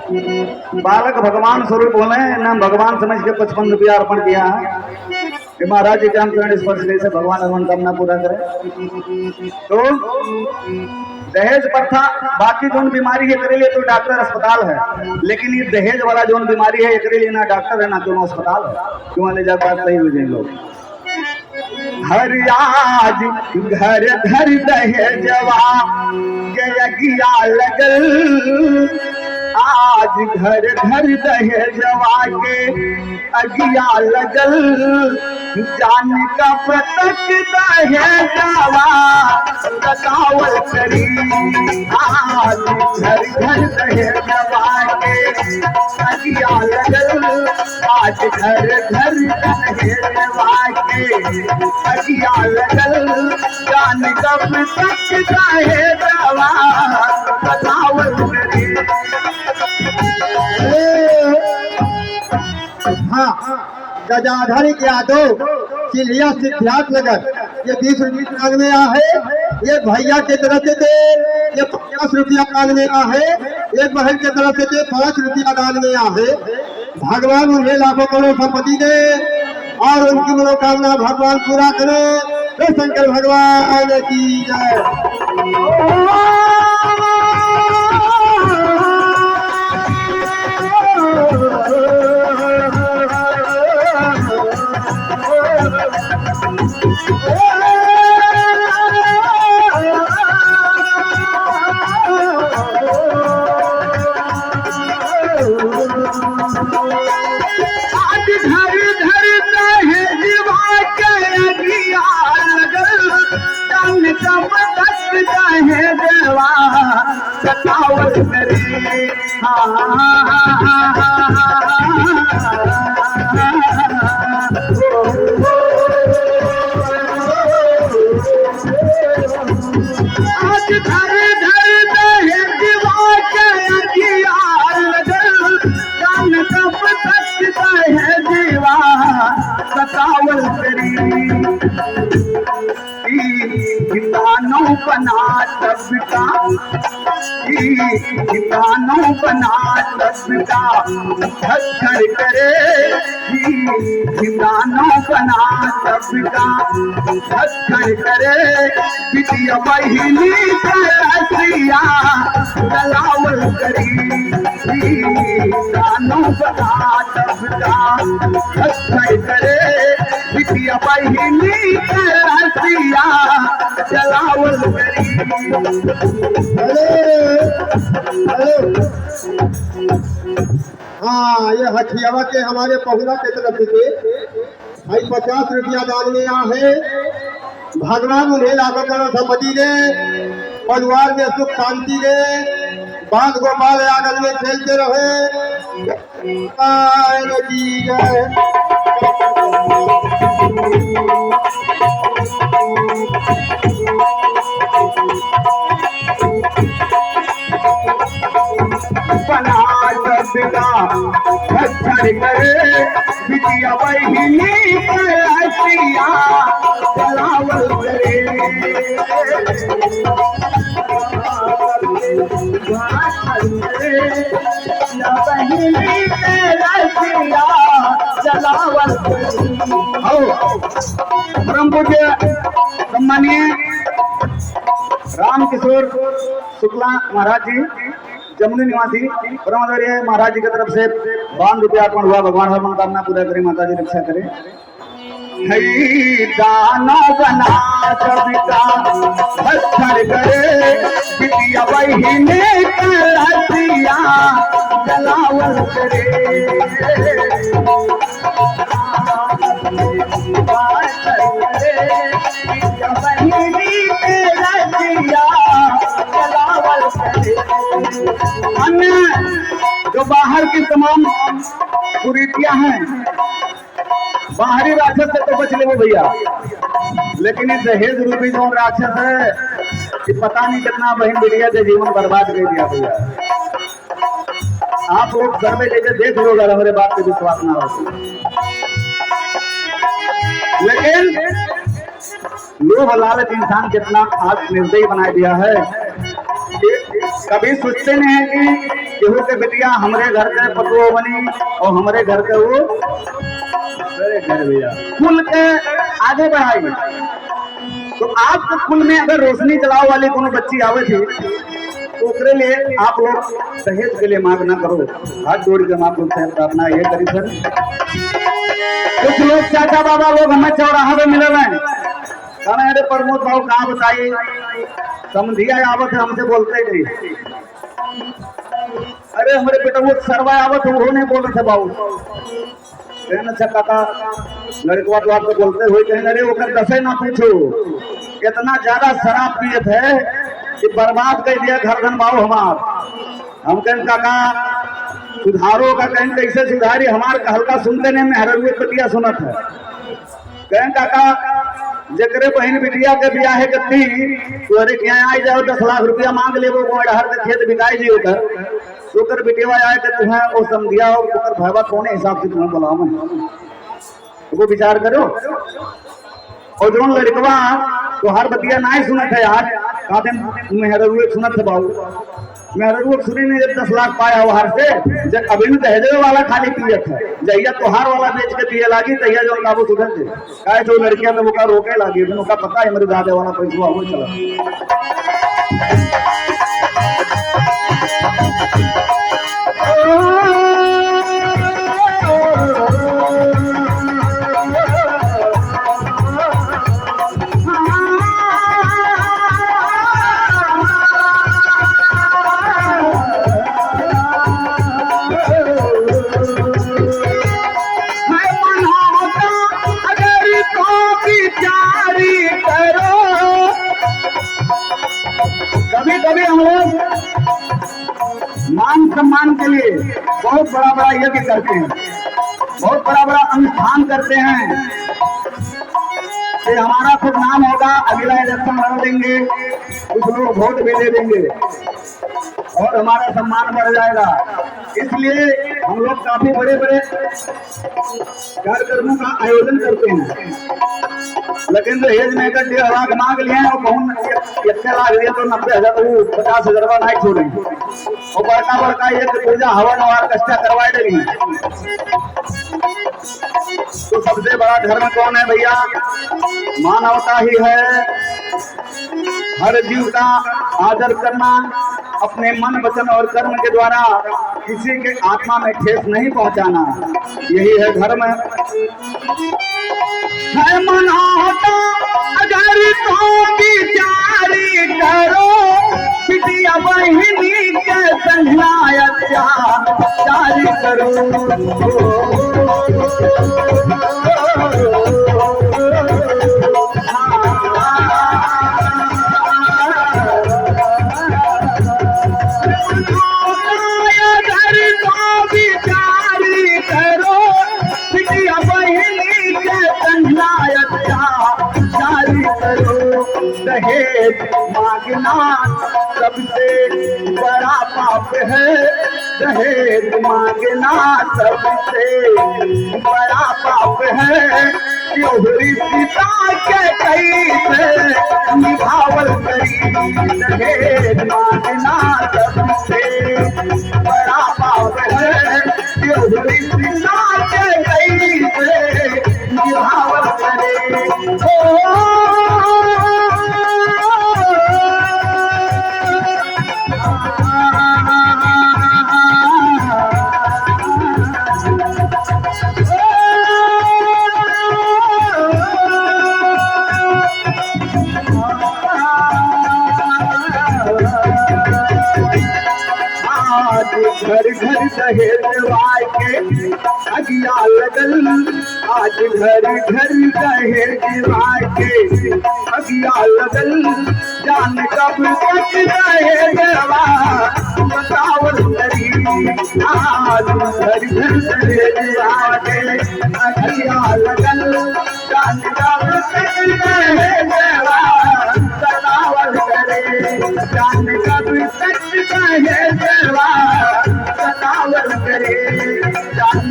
बालक भगवान स्वरूप बोले न, भगवान समझ के 55 रुपया अर्पण किया है कि महाराज जी काम करें स्पर्श से भगवान मनोकामना पूरा करे। तो दहेज प्रथा बाकी जो बीमारी है एकरे लिए तो डॉक्टर अस्पताल है, लेकिन ये दहेज वाला जो बीमारी है एकरे लिए ना डॉक्टर है ना दोनों अस्पताल है। क्यों ले जाकर सही हो जाए लोग। हर आज घर घर दहेजवा के अगिया लगल, आज घर घर दहेजवा के अगिया लगल, जान का प्रतक दहेजवा बतावल करी। आज घर घर दहेजवा के अगिया लगल, आज घर घर दहेजवा के अगिया लगल, जान का प्रतक दहेजवा बतावल करी। हाँ, गजाधर यादव चिलिया सिद्धार्थ नगर, ये 20 रुपये कान में आ है। ये भैया के तरफ से दे, ये 50 रुपया कान में आ है। एक बहन के तरफ से दे 5 रुपया दान में आ है। भगवान उन्हें लाखों करोड़ संपत्ति दे और उनकी मनोकामना भगवान पूरा करे। हे शंकर भगवान की जय। बतावल करे। आज घर घर दहेजवा के अगिया लगल, जान का प्रतक दहेजवा बतावल करी। किसानों बना सबका, किसानों बना सबका धक्कर करे। किसानों बना सबका धक्कर करे। बिटिया बहिनी रसिया जलावल करी। किसानों बना सबका धक्कर करे। बिटिया बहिनी रसिया जलावल करी। हाँ, ये हथियावा के हमारे पहुला के तरफ से भाई 50 रुपया दान में आ है। भगवान उन्हें लाखों करोड़ संपत्ति दे, परिवार में सुख शांति दे, बाल गोपाल आंगन में खेलते रहे। बना सबका धक्कर करे। बिटिया बहिनी रसिया जलावल करे। बहिनी रसिया जलावल करे। परम पूज्य सम्मानीय राम किशोर शुक्ला महाराज जी जमुनी निवासी परम आदरणीय महाराज जी की तरफ से 52 रुपया अर्पण हुआ। भगवान हर मनोकामना पूरा करे, माता जी रक्षा करे। दानो बना सबका धक्कर करे। बिटिया बहिनी रसिया जलावल करे। अन्य जो बाहर की तमाम कुरीतियां हैं, बाहरी राक्षस से तो बच ले भैया, लेकिन ये दहेज रूपी जो राक्षस है, कि पता नहीं कितना बहन बेटिया के जीवन बर्बाद कर दिया भैया। आप लोग घर में जाके देख लो अगर हमारे बात पे विश्वास ना हो। लेकिन लोभ लालच इंसान कितना आज निर्दयी बना दिया है कि कभी सोचते नहीं है कि केहू के बिटिया हमरे घर के पतुओ बनी और हमरे घर के वो कुल के आगे बढ़ाई। तो आपके कुल में अगर रोशनी जलाओ वाली कोनो बच्ची आवे थी तो उसके लिए आप लोग दहेज के लिए मांग ना करो, हाथ जोड़ के आप लोग से प्रार्थना ये करी सर। कुछ लोग चाचा बाबा लोग हमें चौराहा पे मिले हैं, कहना अरे प्रमोद भाव कहाँ बताइए, समझिया आवत है हमसे बोलते ही नहीं। अरे हमारे बेटा वो सरवा आवत है वो नहीं बोल रहे थे बाबू, कहना अच्छा काका लड़कवा तो आपको बोलते हुए कहेंगे अरे वो कर दसे ना पूछो, इतना ज्यादा शराब पिए थे कि बर्बाद कर दिया घर धन बाबू हमार। हम कहें काका सुधारो का कहें कैसे सुधारी, हमार हल्का सुनते नहीं में हर पतिया सुनत है। कहें काका जकरे बहन बिटिया के ब्याह करती तो अरे क्या आ जाओ 10 लाख रुपया मांग ले वो हर के खेत बिकाई जी होकर तो कर बिटेवा आए तो तुम्हें वो समझिया हो ओकर भैया कौन हिसाब से तुम्हें बुलाओ मैं वो विचार करो। और जो लड़कवा तो हर बतिया ना ही सुनत है यार, कहते मेहरुए सुनत है बाबू, मेहरुए सुनी ने जब 10 लाख पाया वो हर से जब अभी न दहेजे वाला खाली पियत है, जहिया तोहार वाला बेच के पिए लागी तहिया जो काबू सुधर दे काहे तो लड़कियां में मुका रोके लागी उनका पता है मेरे दादे वाला पैसा हो चला। कभी हम लोग मान सम्मान के लिए बहुत बड़ा बड़ा यज्ञ करते हैं, बहुत बड़ा बड़ा अनुष्ठान करते हैं कि हमारा खुद नाम होगा, अगला इलेक्शन लड़ देंगे, कुछ लोग वोट भी दे देंगे और हमारा सम्मान बढ़ जाएगा। इसलिए हम लोग काफी बड़े बड़े कार्यक्रमों का आयोजन करते हैं, लेकिन दहेज में अगर 1.5 लाख मांग लिए और कौन 1 लाख दिए तो 90,000 तो 50,000 नहीं छोड़ेंगे और बड़का बड़का ये पूजा हवन और कष्टा करवाए देंगे। तो सबसे बड़ा धर्म कौन है भैया? मानवता ही है, हर जीव का आदर करना, अपने मन वचन और कर्म के द्वारा किसी के आत्मा में ठेस नहीं पहुंचाना, यही है धर्म। है मनोता अगर तो विचारी करो, बिटिया बहिनी के संघाया जारी करो। दहेज मांगना सबसे बड़ा पाप है, दहेज मांगना सबसे बड़ा पाप है। योहरी सीता के कैसे निभावल करी, दहेज मांगना सबसे बड़ा पाप है। योहरी सीता के कैसे निभावल करे। घर घर दहेज के अगिया लगल, आज घर घर दहेज के अगिया लगल, जान कब तक दहेजवा बतावल करी। आज घर घर दहेज के अगिया लगल, जान कब तक दहेजवा बतावल करे। जान कब तक दहेजवा बतावल करे। जान